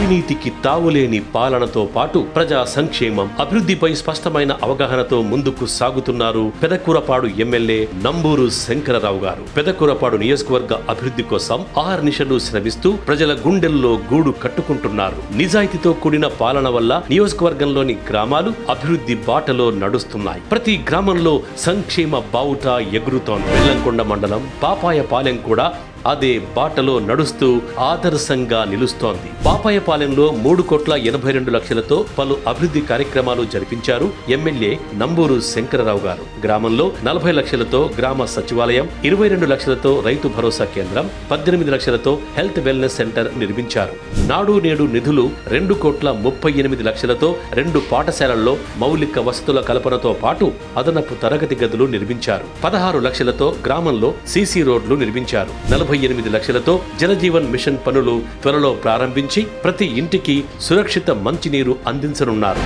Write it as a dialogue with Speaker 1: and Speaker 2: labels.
Speaker 1: అవినీతికి తావులేని పాలనతో పాటు ప్రజా సంక్షేమం అభివృద్ధిపై స్పష్టమైన అవగాహనతో ముందుకు సాగుతున్నారు పెదకూరపాడు ఎమ్మెల్యే నంబూరు శంకరరావు గారు. పెదకూరపాడు నియోజకవర్గ అభివృద్ధి కోసం అహర్నిశలు శ్రమిస్తూ ప్రజల గుండెల్లో గూడు కట్టుకుంటున్నారు. నిజాయితీతో కూడిన పాలన వల్ల నియోజకవర్గంలోని గ్రామాలు అభివృద్ధి బాటలో నడుస్తున్నాయి. ప్రతి గ్రామంలో సంక్షేమ బావుట ఎగురుతోంది. బెల్లంకొండ మండలం పాపాయపాలెం కూడా అదే బాటలో నడుస్తూ ఆదర్శంగా నిలుస్తోంది. పాపాయపాలెంలో 3,82,00,000తో పలు అభివృద్ధి కార్యక్రమాలు జరిపించారు ఎమ్మెల్యే నంబూరు శంకరరావు గారు. గ్రామంలో 40 లక్షలతో గ్రామ సచివాలయం, 22 లక్షలతో రైతు భరోసా కేంద్రం, 18 లక్షలతో హెల్త్ వెల్నెస్ సెంటర్ నిర్మించారు. నాడు నేడు నిధులు 2,38,00,000తో 2 పాఠశాలల్లో మౌలిక వసతుల కల్పనతో పాటు అదనపు తరగతి గదులు నిర్మించారు. 16 లక్షలతో గ్రామంలో సీసీ రోడ్లు నిర్మించారు. 48 లక్షలతో జలజీవన్ మిషన్ పనులు త్వరలో ప్రారంభించి ప్రతి ఇంటికి సురక్షిత మంచినీరు అందించనున్నారు.